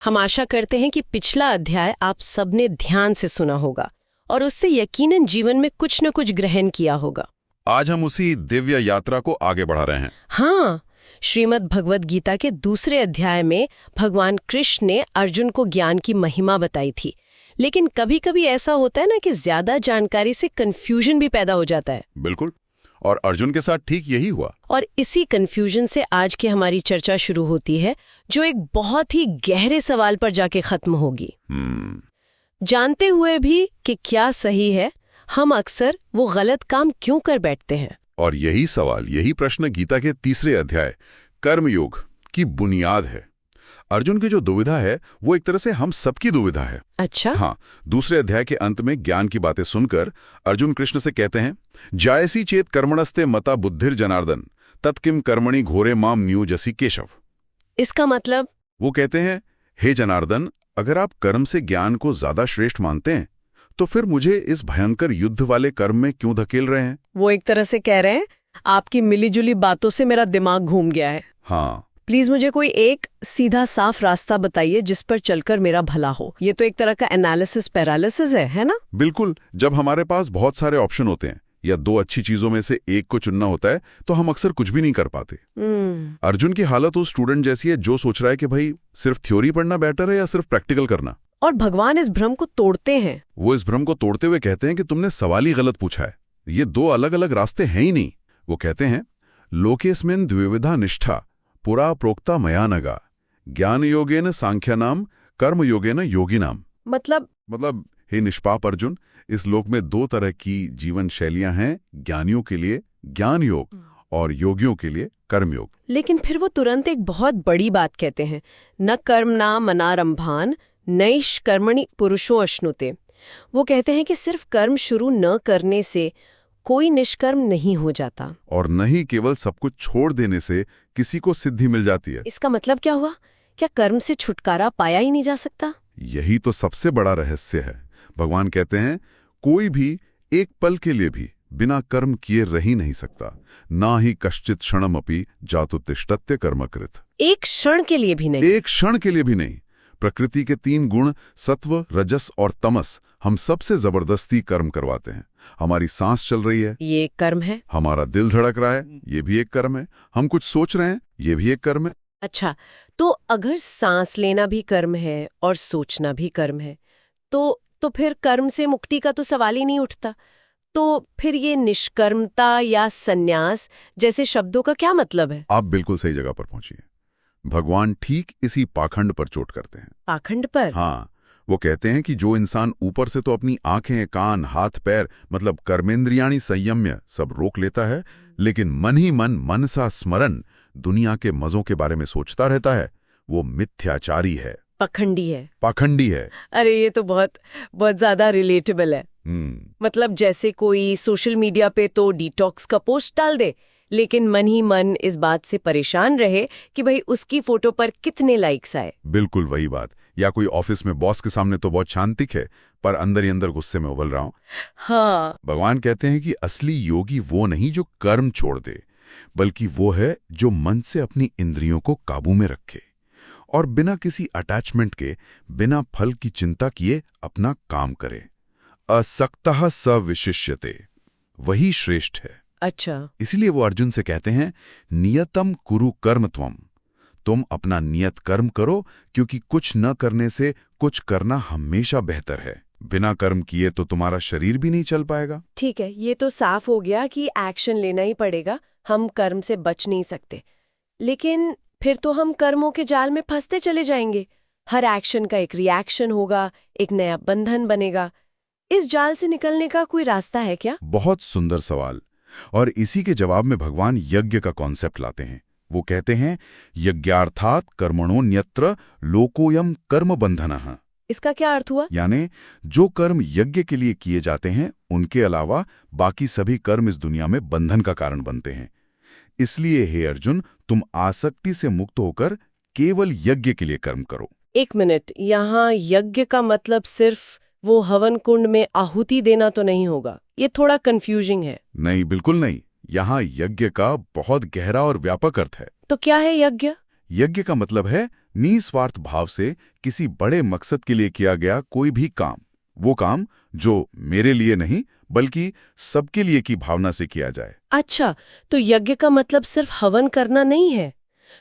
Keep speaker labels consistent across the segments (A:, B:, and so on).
A: हम आशा करते हैं कि पिछला अध्याय आप सबने ध्यान से सुना होगा और उससे यकीनन जीवन में कुछ न कुछ ग्रहण किया होगा।
B: आज हम उसी दिव्य यात्रा को आगे बढ़ा रहे हैं।
A: हाँ, श्रीमद् भगवद गीता के दूसरे अध्याय में भगवान कृष्ण ने अर्जुन को ज्ञान की महिमा बताई थी। लेकिन कभी कभी ऐसा होता है ना कि ज्यादा जानकारी से कंफ्यूजन भी पैदा हो जाता है।
B: बिल्कुल, और अर्जुन के साथ ठीक यही हुआ।
A: और इसी कंफ्यूजन से आज की हमारी चर्चा शुरू होती है, जो एक बहुत ही गहरे सवाल पर जाके खत्म होगी। जानते हुए भी कि क्या सही है, हम अक्सर वो गलत काम क्यों कर बैठते हैं।
B: और यही सवाल, यही प्रश्न गीता के तीसरे अध्याय कर्मयोग की बुनियाद है। अर्जुन की जो दुविधा है वो एक तरह से हम सबकी दुविधा है।
A: अच्छा?
B: हाँ, दूसरे अध्याय के अंत में ज्ञान की बातें सुनकर अर्जुन कृष्ण से कहते हैं, जायसी चेत कर्मणस्ते मता बुद्धिर जनार्दन तत्किम कर्मणि घोरे माम न्यूजसी केशव।
A: इसका मतलब?
B: वो कहते हैं, हे जनार्दन, अगर आप कर्म से ज्ञान को ज्यादा श्रेष्ठ मानते हैं तो फिर मुझे इस भयंकर युद्ध वाले कर्म में क्यों धकेल रहे हैं।
A: वो एक तरह से कह रहे हैं, आपकी मिलीजुली बातों से मेरा दिमाग घूम गया है।
B: हाँ,
A: प्लीज मुझे कोई एक सीधा साफ रास्ता बताइए जिस पर चलकर मेरा भला हो। ये तो एक तरह का एनालिसिस पैरालिसिस है ना?
B: बिल्कुल। जब हमारे पास बहुत सारे ऑप्शन होते हैं या दो अच्छी चीजों में से एक को चुनना होता है तो हम अक्सर कुछ भी नहीं कर पाते। अर्जुन की हालत उस स्टूडेंट जैसी है जो सोच रहा है कि भाई सिर्फ थ्योरी पढ़ना बेटर है या सिर्फ प्रैक्टिकल करना।
A: और भगवान इस भ्रम को तोड़ते हैं।
B: वो इस भ्रम को तोड़ते हुए कहते हैं कि तुमने सवाल ही गलत पूछा है, ये दो अलग अलग रास्ते हैं ही नहीं। वो कहते हैं, लोकेस्मिन् द्विविधा निष्ठा पुरा प्रोक्ता मया नगा ज्ञान योगेन सांख्यानाम कर्म योगेन योगिनाम। मतलब हे निष्पाप अर्जुन, इस लोक में दो तरह की जीवन शैलियां हैं, ज्ञानियों के लिए ज्ञान योग और योगियों के लिए कर्म योग।
A: लेकिन फिर वो तुरंत एक बहुत बड़ी बात कहते हैं, न कर्मणा मनारंभान नैष कर्मणि पुरुषो अश्नुते। वो कहते हैं कि सिर्फ कर्म शुरू न करने से कोई निष्कर्म नहीं हो जाता,
B: और न ही केवल सब कुछ छोड़ देने से किसी को सिद्धि मिल जाती है।
A: इसका मतलब क्या हुआ? क्या कर्म से छुटकारा पाया ही नहीं जा सकता?
B: यही तो सबसे बड़ा रहस्य है। भगवान कहते हैं, कोई भी एक पल के लिए भी बिना कर्म किए रह ही नहीं सकता, ना ही कश्चित क्षणमपि जातु तिष्ठत्य कर्मकृत।
A: एक क्षण के लिए भी नहीं?
B: एक क्षण के लिए भी नहीं। प्रकृति के तीन गुण सत्व, रजस और तमस हम सबसे जबरदस्ती कर्म करवाते हैं। हमारी सांस चल रही है,
A: ये एक कर्म है।
B: हमारा दिल धड़क रहा है, ये भी एक कर्म है। हम कुछ सोच रहे हैं, ये भी एक कर्म है।
A: अच्छा, तो अगर सांस लेना भी कर्म है और सोचना भी कर्म है, तो फिर कर्म से मुक्ति का तो सवाल ही नहीं उठता। तो फिर ये निष्कर्मता या सन्यास जैसे शब्दों का क्या मतलब है?
B: आप बिल्कुल सही जगह पर पहुंची हैं। भगवान ठीक इसी पाखंड पर चोट करते हैं।
A: पाखंड पर?
B: हाँ, वो कहते हैं कि जो इंसान ऊपर से तो अपनी आंखें, कान, हाथ, पैर मतलब कर्मेंद्रियाणि संयम्य सब रोक लेता है, लेकिन मन ही मन सा स्मरण दुनिया के मजों के बारे में सोचता रहता है, वो मिथ्याचारी है, पाखंडी है।
A: अरे ये तो बहुत बहुत ज्यादा रिलेटेबल है। मतलब जैसे कोई सोशल मीडिया पे तो डिटॉक्स का पोस्ट डाल दे, लेकिन मन ही मन इस बात से परेशान रहे कि भाई उसकी फोटो पर कितने लाइक्स आए।
B: बिल्कुल वही बात। या कोई ऑफिस में बॉस के सामने तो बहुत शांतिक है, पर अंदर ही अंदर गुस्से में उबल रहा हूं।
A: हाँ।
B: भगवान कहते हैं कि असली योगी वो नहीं जो कर्म छोड़ दे, बल्कि वो है जो मन से अपनी इंद्रियों को काबू में रखे और बिना किसी अटैचमेंट के, बिना फल की चिंता किए अपना काम करे। असक्तः सविशिष्यते, वही श्रेष्ठ है।
A: अच्छा।
B: इसलिए वो अर्जुन से कहते हैं, नियतम कुरु कर्म त्वम, तुम अपना नियत कर्म करो, क्योंकि कुछ न करने से कुछ करना हमेशा बेहतर है। बिना कर्म किए तो तुम्हारा शरीर भी नहीं चल पाएगा।
A: ठीक है, ये तो साफ हो गया कि एक्शन लेना ही पड़ेगा, हम कर्म से बच नहीं सकते। लेकिन फिर तो हम कर्मों के जाल में फंसते चले जाएंगे। हर एक्शन का एक रिएक्शन होगा, एक नया बंधन बनेगा। इस जाल से निकलने का कोई रास्ता है क्या?
B: बहुत सुंदर सवाल। और इसी के जवाब में भगवान यज्ञ का कॉन्सेप्ट लाते हैं। वो कहते हैं, यज्ञार्थात कर्मणोऽन्यत्र लोकोयम कर्म बंधनः।
A: इसका क्या अर्थ हुआ?
B: यानी जो कर्म यज्ञ के लिए किए जाते हैं, उनके अलावा बाकी सभी कर्म इस दुनिया में बंधन का कारण बनते हैं। इसलिए हे अर्जुन, तुम आसक्ति से मुक्त होकर केवल यज्ञ के लिए कर्म करो।
A: एक मिनट, यहाँ यज्ञ का मतलब सिर्फ वो हवन कुंड में आहुति देना तो नहीं होगा? ये थोड़ा कंफ्यूजिंग है।
B: नहीं, बिल्कुल नहीं। यहाँ यज्ञ का बहुत गहरा और व्यापक अर्थ है।
A: तो क्या है यज्ञ?
B: यज्ञ का मतलब है निस्वार्थ भाव से किसी बड़े मकसद के लिए किया गया कोई भी काम, वो काम जो मेरे लिए नहीं बल्कि सबके लिए की भावना से किया जाए।
A: अच्छा, तो यज्ञ का मतलब सिर्फ हवन करना नहीं है।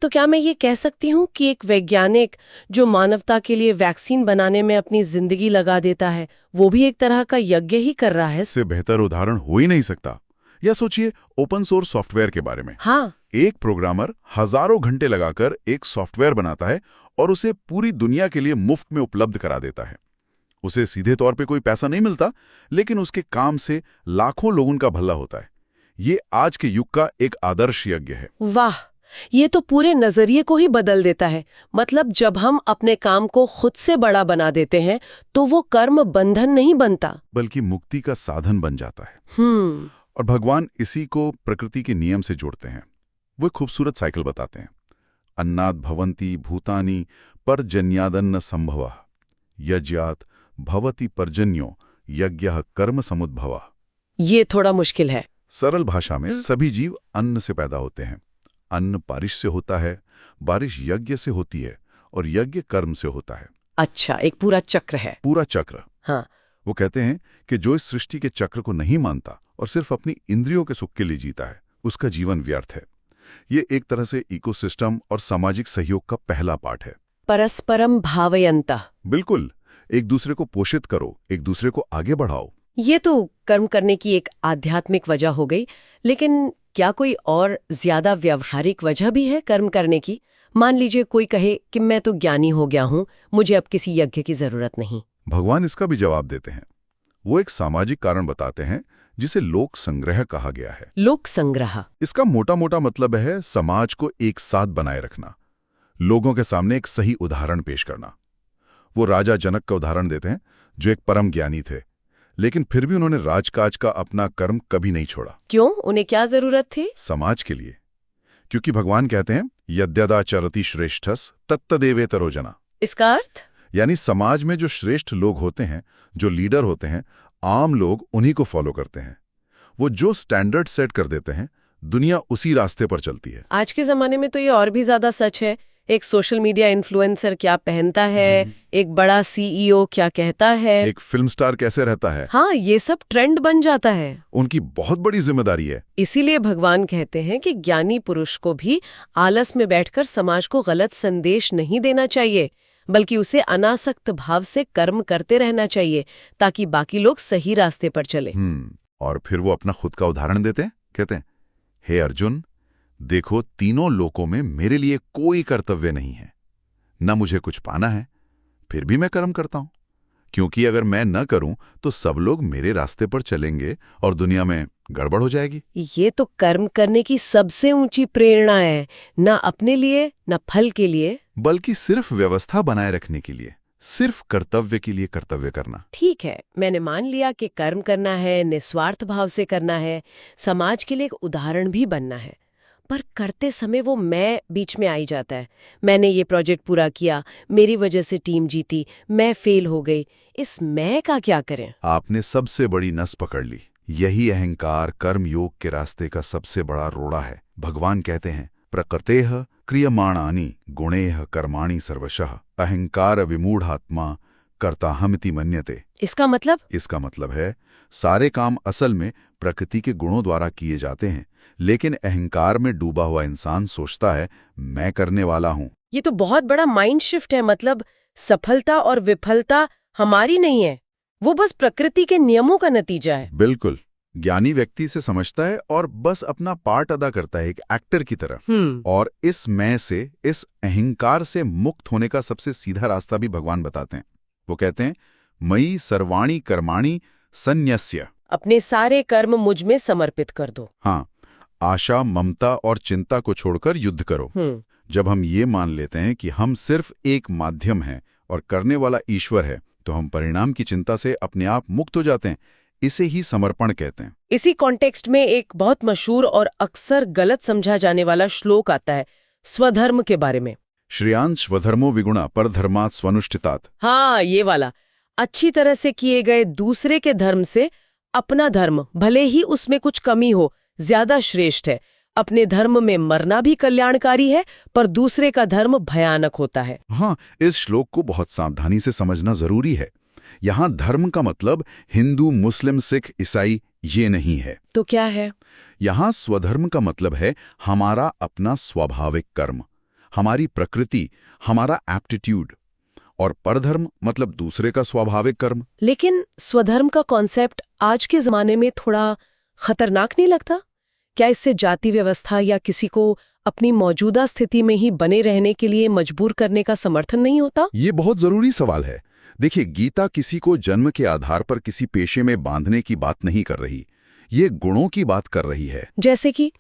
A: तो क्या मैं ये कह सकती हूँ कि एक वैज्ञानिक जो मानवता के लिए वैक्सीन बनाने में अपनी जिंदगी लगा देता है, वो भी एक तरह का यज्ञ ही कर रहा है?
B: इससे बेहतर उदाहरण हो ही नहीं सकता। या सोचिए ओपन सोर्स सॉफ्टवेयर के बारे में।
A: हाँ,
B: एक प्रोग्रामर हजारों घंटे लगाकर एक सॉफ्टवेयर बनाता है और उसे पूरी दुनिया के लिए मुफ्त में उपलब्ध करा देता है। उसे सीधे तौर पे कोई पैसा नहीं मिलता, लेकिन उसके काम से लाखों लोगों का भला होता है। ये आज के युग का एक आदर्श यज्ञ है।
A: वाह, ये तो पूरे नजरिए को ही बदल देता है। मतलब जब हम अपने काम को खुद से बड़ा बना देते हैं तो वो कर्म बंधन नहीं बनता,
B: बल्कि मुक्ति का साधन बन जाता है। और भगवान इसी को प्रकृति के नियम से जोड़ते हैं। वो एक खूबसूरत साइकिल बताते हैं। अन्नाद भवन्ति भूतानि परजन्यादन्न संभव यज्ञात भवति पर्जन्यो यज्ञः कर्म समुद्भवा।
A: ये थोड़ा मुश्किल है।
B: सरल भाषा में सभी जीव अन्न से पैदा होते हैं। अन्न बारिश से होता है, बारिश यज्ञ से होती है और यज्ञ कर्म से होता है।
A: अच्छा, एक पूरा चक्र है।
B: पूरा चक्र।
A: हाँ।
B: वो कहते हैं कि जो इस सृष्टि के चक्र को नहीं मानता और सिर्फ अपनी इंद्रियों के सुख के लिए जीता है, उसका जीवन व्यर्थ है। ये एक तरह से इकोसिस्टम और सामाजिक सहयोग का पहला पाठ है।
A: परस्परम भावयन्तः।
B: बिल्कुल, एक दूसरे को पोषित करो, एक दूसरे को आगे बढ़ाओ।
A: ये तो कर्म करने की एक आध्यात्मिक वजह हो गई, लेकिन क्या कोई और ज्यादा व्यावहारिक वजह भी है कर्म करने की? मान लीजिए कोई कहे कि मैं तो ज्ञानी हो गया हूं, मुझे अब किसी यज्ञ की जरूरत नहीं।
B: भगवान इसका भी जवाब देते हैं। वो एक सामाजिक कारण बताते हैं जिसे लोक संग्रह कहा गया है।
A: लोक संग्रह?
B: इसका मोटा मोटा मतलब है समाज को एक साथ बनाए रखना, लोगों के सामने एक सही उदाहरण पेश करना। वो राजा जनक का उदाहरण देते हैं, जो एक परम ज्ञानी थे, लेकिन फिर भी उन्होंने राजकाज का अपना कर्म कभी नहीं छोड़ा।
A: क्यों? उन्हें क्या जरूरत थी?
B: समाज के लिए। क्योंकि भगवान कहते हैं यद्यदाचरति श्रेष्ठस तत्तदेवेतरो जना।
A: इसका अर्थ?
B: यानी समाज में जो श्रेष्ठ लोग होते हैं, जो लीडर होते हैं, आम लोग उन्हीं को फॉलो करते हैं। वो जो स्टैंडर्ड सेट कर देते हैं, दुनिया उसी रास्ते पर चलती है।
A: आज के जमाने में तो ये और भी ज्यादा सच है। एक सोशल मीडिया इन्फ्लुएंसर क्या पहनता है, एक बड़ा सीईओ क्या कहता है,
B: एक फिल्म स्टार कैसे रहता है,
A: हाँ, ये सब ट्रेंड बन जाता है।
B: उनकी बहुत बड़ी जिम्मेदारी है।
A: इसीलिए भगवान कहते हैं कि ज्ञानी पुरुष को भी आलस में बैठकर समाज को गलत संदेश नहीं देना चाहिए, बल्कि उसे अनासक्त भाव से कर्म करते रहना चाहिए, ताकि बाकी लोग सही रास्ते पर चले।
B: और फिर वो अपना खुद का उदाहरण देते हैं। कहते हैं, हे अर्जुन, देखो तीनों लोकों में मेरे लिए कोई कर्तव्य नहीं है, न मुझे कुछ पाना है, फिर भी मैं कर्म करता हूं, क्योंकि अगर मैं न करूं तो सब लोग मेरे रास्ते पर चलेंगे और दुनिया में गड़बड़ हो जाएगी।
A: ये तो कर्म करने की सबसे ऊंची प्रेरणा है, न अपने लिए न फल के लिए,
B: बल्कि सिर्फ व्यवस्था बनाए रखने के लिए, सिर्फ कर्तव्य के लिए कर्तव्य करना।
A: ठीक है, मैंने मान लिया कि कर्म करना है, निस्वार्थ भाव से करना है, समाज के लिए एक उदाहरण भी बनना है, पर करते समय वो मैं बीच में आई जाता है। मैंने ये प्रोजेक्ट पूरा किया, मेरी वजह से टीम जीती, मैं फेल हो गई। इस मैं का क्या करें?
B: आपने सबसे बड़ी नस पकड़ ली। यही अहंकार कर्म योग के रास्ते का सबसे बड़ा रोड़ा है। भगवान कहते हैं, प्रकृतेः क्रियमाणानि गुणेः कर्माणि सर्वशः अहंकार विमूढ़ात्मा कर्ताहमिति मन्यते।
A: इसका मतलब?
B: इसका मतलब है सारे काम असल में प्रकृति के गुणों द्वारा किए जाते हैं, लेकिन अहंकार में डूबा हुआ इंसान सोचता है मैं करने वाला हूं।
A: ये तो बहुत बड़ा माइंड शिफ्ट है। मतलब सफलता और विफलता हमारी नहीं है, वो बस प्रकृति के नियमों का नतीजा है।
B: बिल्कुल। ज्ञानी व्यक्ति से समझता है और बस अपना पार्ट अदा करता है, एक एक्टर की तरह। और इस मैं से, इस अहंकार से मुक्त होने का सबसे सीधा रास्ता भी भगवान बताते हैं। वो कहते हैं, मयि सर्वाणि कर्माणि संन्यस्य।
A: अपने सारे कर्म मुझ में समर्पित कर दो।
B: हाँ, आशा ममता और चिंता को छोड़कर युद्ध करो। जब हम ये मान लेते हैं कि हम सिर्फ एक माध्यम हैं और करने वाला ईश्वर है, तो हम परिणाम की चिंता से अपने आप मुक्त हो जाते हैं। इसे ही समर्पण कहते हैं।
A: इसी कॉन्टेक्स्ट में एक बहुत मशहूर और अक्सर गलत समझा जाने वाला श्लोक आता है स्वधर्म के बारे में।
B: श्रेयान् स्वधर्मो विगुणा परधर्मात् स्वनुष्ठितात्।
A: हाँ, ये वाला। अच्छी तरह से किए गए दूसरे के धर्म से अपना धर्म, भले ही उसमें कुछ कमी हो, ज्यादा श्रेष्ठ है। अपने धर्म में मरना भी कल्याणकारी है, पर दूसरे का धर्म भयानक होता है।
B: हाँ, इस श्लोक को बहुत सावधानी से समझना जरूरी है। यहाँ धर्म का मतलब हिंदू, मुस्लिम, सिख, ईसाई ये नहीं है।
A: तो क्या है?
B: यहाँ स्वधर्म का मतलब है हमारा अपना स्वाभाविक कर्म, हमारी प्रकृति, हमारा एप्टीट्यूड। और परधर्म मतलब दूसरे का स्वाभाविक कर्म।
A: लेकिन स्वधर्म का कॉन्सेप्ट आज के जमाने में थोड़ा खतरनाक नहीं लगता? क्या इससे जाति व्यवस्था या किसी को अपनी मौजूदा स्थिति में ही बने रहने के लिए मजबूर करने का समर्थन नहीं होता?
B: ये बहुत जरूरी सवाल है। देखिए, गीता किसी को जन्म के आधार पर किसी पेशे में बांधने की बात नहीं कर रही, ये गुणों की बात कर रही है।
A: जैसे कि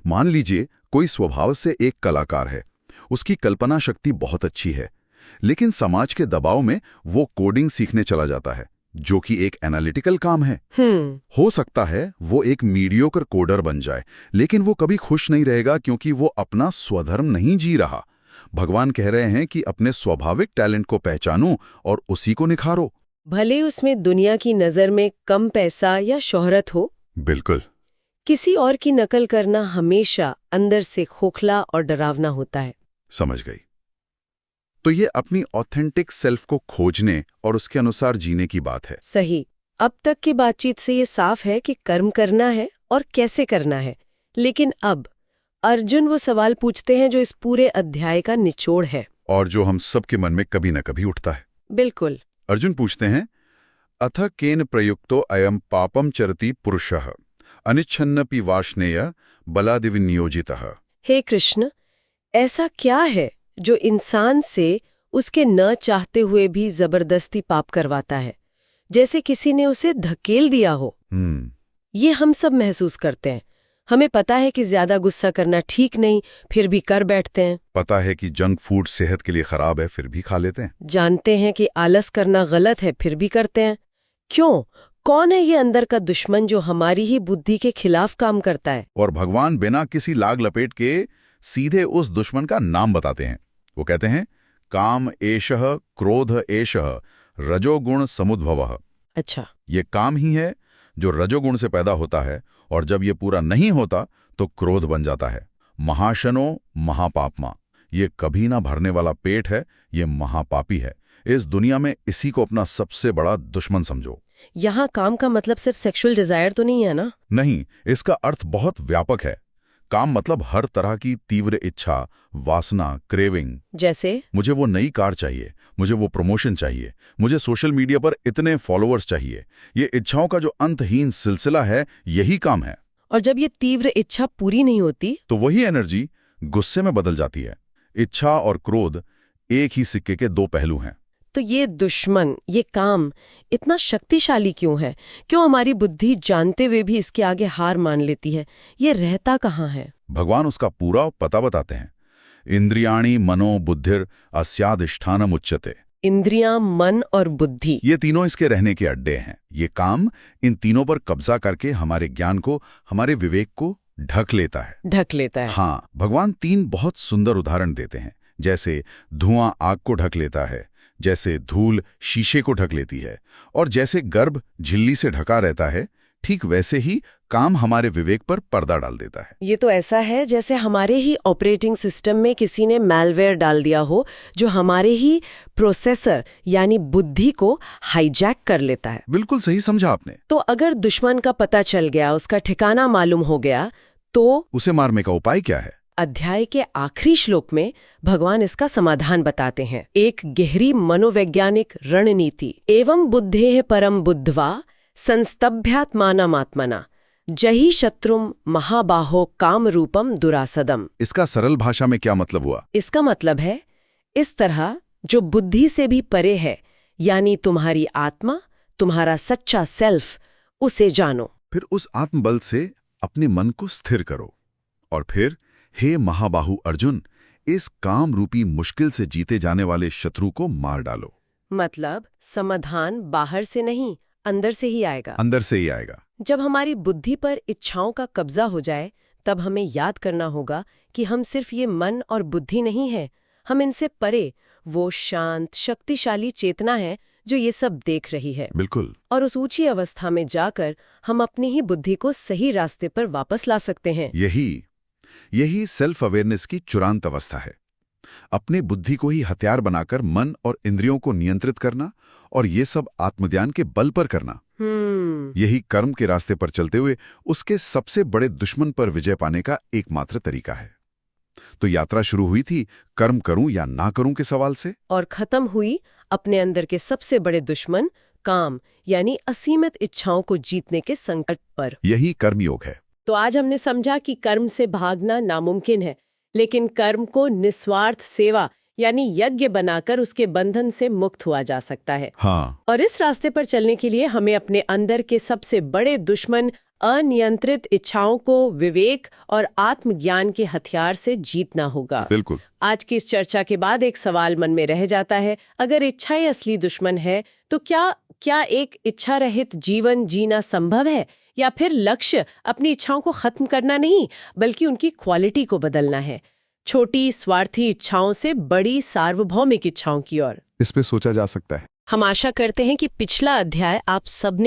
B: मान लीजिए कोई स्वभाव से एक कलाकार है, उसकी कल्पना शक्ति बहुत अच्छी है, लेकिन समाज के दबाव में वो कोडिंग सीखने चला जाता है, जो कि एक एनालिटिकल काम है। हो सकता है वो एक मीडियोकर कोडर बन जाए, लेकिन वो कभी खुश नहीं रहेगा क्योंकि वो अपना स्वधर्म नहीं जी रहा। भगवान कह रहे हैं कि अपने स्वाभाविक टैलेंट को पहचानो और उसी को निखारो।
A: भले उसमें दुनिया की नजर में कम पैसा या शोहरत हो।
B: बिल्कुल।
A: किसी और की नकल करना हमेशा अंदर से खोखला और डरावना होता है।
B: समझ गई। तो ये अपनी ऑथेंटिक सेल्फ को खोजने और उसके अनुसार जीने की बात है।
A: सही। अब तक की बातचीत से ये साफ है कि कर्म करना है और कैसे करना है। लेकिन अब अर्जुन वो सवाल पूछते हैं जो इस पूरे अध्याय का निचोड़ है, और
B: जो हम सबके मन में कभी न कभी उठता है।
A: बिल्कुल।
B: अर्जुन पूछते हैं, अथ केन प्रयुक्तो अयम पापम चरति पुरुषः अनिच्छन्नपि वार्ष्णेय बलादिविनियोजितः।
A: हे कृष्ण, ऐसा क्या है जो इंसान से उसके न चाहते हुए भी जबरदस्ती पाप करवाता है, जैसे किसी ने उसे धकेल दिया हो? ये हम सब महसूस करते हैं। हमें पता है कि ज्यादा गुस्सा करना ठीक नहीं, फिर भी कर बैठते हैं।
B: पता है कि जंक फूड सेहत के लिए खराब है, फिर भी खा लेते हैं।
A: जानते हैं कि आलस करना गलत है, फिर भी करते हैं। क्यों? कौन है ये अंदर का दुश्मन जो हमारी ही बुद्धि के खिलाफ काम करता है?
B: और भगवान बिना किसी लाग लपेट के सीधे उस दुश्मन का नाम बताते हैं। वो कहते हैं, काम एषः क्रोध एषः रजोगुण समुद्भवः।
A: अच्छा,
B: ये काम ही है जो रजोगुण से पैदा होता है, और जब ये पूरा नहीं होता तो क्रोध बन जाता है। महाशनो महापापमा, ये कभी ना भरने वाला पेट है, ये महापापी है। इस दुनिया में इसी को अपना सबसे बड़ा दुश्मन समझो।
A: यहाँ काम का मतलब सिर्फ सेक्सुअल डिजायर तो नहीं है ना?
B: नहीं, इसका अर्थ बहुत व्यापक है। काम मतलब हर तरह की तीव्र इच्छा, वासना, क्रेविंग।
A: जैसे
B: मुझे वो नई कार चाहिए, मुझे वो प्रमोशन चाहिए, मुझे सोशल मीडिया पर इतने फॉलोअर्स चाहिए। ये इच्छाओं का जो अंतहीन सिलसिला है, यही काम है।
A: और जब ये तीव्र इच्छा पूरी नहीं होती
B: तो वही एनर्जी गुस्से में बदल जाती है। इच्छा और क्रोध एक ही सिक्के के दो पहलू हैं।
A: तो ये दुश्मन, ये काम इतना शक्तिशाली क्यों है? क्यों हमारी बुद्धि जानते हुए भी इसके आगे हार मान लेती है? ये रहता कहाँ है?
B: भगवान उसका पूरा पता बताते हैं। इंद्रियाणि मनो बुद्धिर अस्याधिष्ठानम उच्यते।
A: इंद्रियां, मन और बुद्धि,
B: ये तीनों इसके रहने के अड्डे हैं। ये काम इन तीनों पर कब्जा करके हमारे ज्ञान को, हमारे विवेक को ढक लेता है। हाँ, भगवान 3 बहुत सुंदर उदाहरण देते हैं। जैसे धुआं आग को ढक लेता है, जैसे धूल शीशे को ढक लेती है, और जैसे गर्भ झिल्ली से ढका रहता है, ठीक वैसे ही काम हमारे विवेक पर पर्दा डाल देता है।
A: ये तो ऐसा है जैसे हमारे ही ऑपरेटिंग सिस्टम में किसी ने मैलवेयर डाल दिया हो, जो हमारे ही प्रोसेसर यानी बुद्धि को हाईजैक कर लेता है।
B: बिल्कुल सही समझा आपने।
A: तो अगर दुश्मन का पता चल गया, उसका ठिकाना मालूम हो गया, तो
B: उसे मारने का उपाय क्या है?
A: अध्याय के आखिरी श्लोक में भगवान इसका समाधान बताते हैं। एक गहरी मनोवैज्ञानिक रणनीति। एवं बुद्धेः परम बुद्ध्वा संस्तभ्यात्मानमात्मना जहि शत्रुम महाबाहो काम रूपम दुरासदम।
B: इसका सरल भाषा में क्या मतलब हुआ?
A: इसका मतलब है, इस तरह जो बुद्धि से भी परे है, यानी तुम्हारी आत्मा, तुम्हारा सच्चा सेल्फ, उसे जानो।
B: फिर उस आत्मबल से अपने मन को स्थिर करो, और फिर हे महाबाहु अर्जुन, इस काम रूपी मुश्किल से जीते जाने वाले शत्रु को मार डालो।
A: मतलब समाधान बाहर से नहीं, अंदर से ही आएगा।
B: अंदर से ही आएगा।
A: जब हमारी बुद्धि पर इच्छाओं का कब्जा हो जाए, तब हमें याद करना होगा कि हम सिर्फ ये मन और बुद्धि नहीं है, हम इनसे परे वो शांत शक्तिशाली चेतना है जो ये सब देख रही है।
B: बिल्कुल।
A: और उस ऊंची अवस्था में जाकर हम अपनी ही बुद्धि को सही रास्ते पर वापस ला सकते हैं।
B: यही सेल्फ अवेयरनेस की चुरांत अवस्था है। अपने बुद्धि को ही हथियार बनाकर मन और इंद्रियों को नियंत्रित करना, और ये सब आत्मज्ञान के बल पर करना। यही कर्म के रास्ते पर चलते हुए उसके सबसे बड़े दुश्मन पर विजय पाने का एकमात्र तरीका है। तो यात्रा शुरू हुई थी कर्म करूं या ना करूं के सवाल से,
A: और खत्म हुई अपने अंदर के सबसे बड़े दुश्मन काम यानी असीमित इच्छाओं को जीतने के संकट पर।
B: यही कर्मयोग है।
A: तो आज हमने समझा कि कर्म से भागना नामुमकिन है, लेकिन कर्म को निस्वार्थ सेवा यानी यज्ञ बनाकर उसके बंधन से मुक्त हुआ जा सकता है।
B: हाँ।
A: और इस रास्ते पर चलने के लिए हमें अपने अंदर के सबसे बड़े दुश्मन अनियंत्रित इच्छाओं को विवेक और आत्मज्ञान के हथियार से जीतना होगा।
B: बिल्कुल।
A: आज की इस चर्चा के बाद एक सवाल मन में रह जाता है, अगर इच्छा ही असली दुश्मन है तो क्या एक इच्छा रहित जीवन जीना संभव है, या फिर लक्ष्य अपनी इच्छाओं को खत्म करना नहीं बल्कि उनकी क्वालिटी को बदलना है, छोटी स्वार्थी इच्छाओं से बड़ी सार्वभौमिक इच्छाओं की ओर?
B: इस पे सोचा जा सकता है।
A: हम आशा करते हैं कि पिछला अध्याय आप सबने